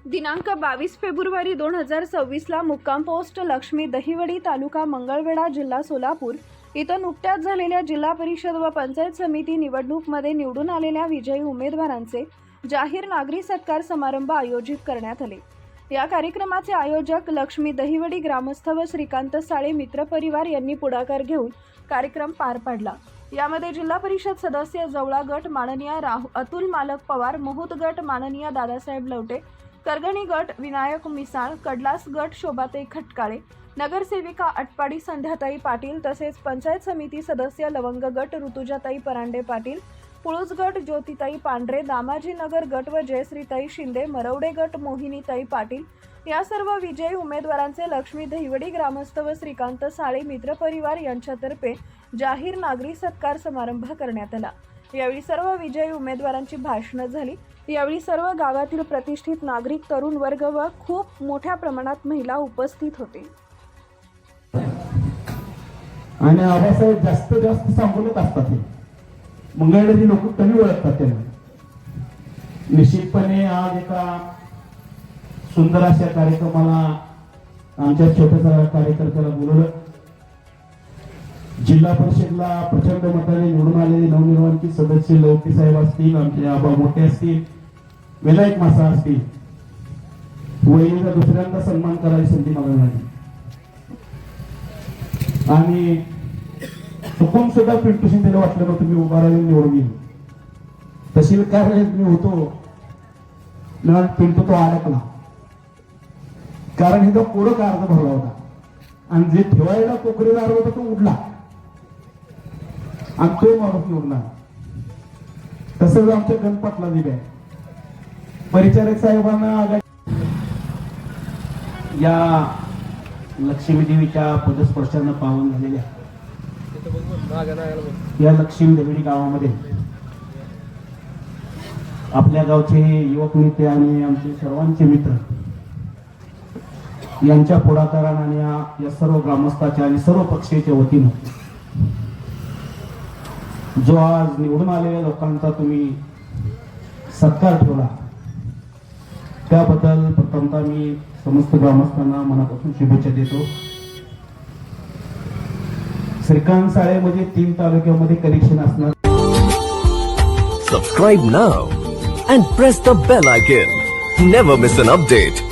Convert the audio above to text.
दिनांक 22 फेब्रुवारी 2026 ला मुक्काम पोस्ट लक्ष्मी दहिवडी तालुका मंगळवेढा जिल्हा सोलापूर इथं नुकत्याच झालेल्या जिल्हा परिषद व पंचायत समिती निवडणूकमध्ये निवडून आलेल्या विजयी उमेदवारांचे जाहीर नागरी सत्कार समारंभ आयोजित करण्यात आले। या कार्यक्रमाचे आयोजक लक्ष्मी दहिवडी ग्रामस्थ व श्रीकांत साळे मित्र परिवार यांनी पुढाकार घेऊन कार्यक्रम पार पाडला। यामध्ये जिल्हा परिषद सदस्य जवळा गट माननीय अतुल मालक पवार, मोहूद गट माननीय दादासाहेब लवटे, करगणी गट विनायक मिसाळ, कडलास गट शोभाताई खटकाळे, नगरसेविका अटपाडी संध्याताई पाटील तसेच पंचायत समिती सदस्य लवंग गट ऋतुजाताई परांडे पाटील, पुळूस गट ज्योतिताई पांढरे, दामाजी नगर गट व जयश्रीताई शिंदे, मरवडे गट मोहिनीताई पाटील या सर्व विजयी उमेदवारांचे लक्ष्मी दहिवडी ग्रामस्थ व श्रीकांत साळे मित्र परिवार यांच्यातर्फे जाहीर नागरी सत्कार समारंभ करण्यात आला। यावेळी सर्व विजयी उमेदवारांची भाषणे झाली। यावेळी सर्व गावातील प्रतिष्ठित नागरिक, तरुण वर्ग व खूप मोठ्या प्रमाणात महिला उपस्थित होते। आणि आवासाहेब जास्त सांगूनच असतात। मंगळवेढी लोक कमी ओळखतात त्यांना। निश्चितपणे आज एका सुंदर अशा कार्यक्रमाला आमच्या छोट्याशा कार्यकर्त्याला बोलवलं। जिल्हा परिषदला प्रचंड मताने निवडून आलेले नवनिर्वाचित सदस्य लवटे साहेब असतील, आमचे आबा मोठे असतील, विनायक मासा असतील, वहिनीचा दुसऱ्यांदा सन्मान करायची संधी मला मिळाली। आणि चुकून सुद्धा पिंटू शिंदेला वाटलं नव्हतं मी उभा राहून निवडून येईल। तहसील कार्यालयात मी होतो ना, पिंटू तो अडकला, कारण हे पुढं का अर्ज भरला होता आणि जे ठेवायला कोकरीला अर्ज होता तो उडला आणि तो माणूस निवडला। तसंच आमच्या गणपतला दिले परिचारक साहेबांना या लक्ष्मी देवीच्या पदस्पर्शानं पावन झालेल्या या लक्ष्मी दहिवडी गावामध्ये आपल्या गावचे युवक नेते आणि आमचे सर्वांचे मित्र यांच्या पुढाकाराने आणि या सर्व ग्रामस्थांच्या आणि सर्व पक्षाच्या वतीनं जो आज निवडून आलेल्या लोकांचा तुम्ही सत्कार ठेवला त्याबद्दल प्रथमतः मी समस्त ग्रामस्थांना मनापासून शुभेच्छा देतो। श्रीकांत साळे मध्ये 3 तालुक्यामध्ये कनेक्शन असणार। Subscribe now and press the bell icon. Never miss an update.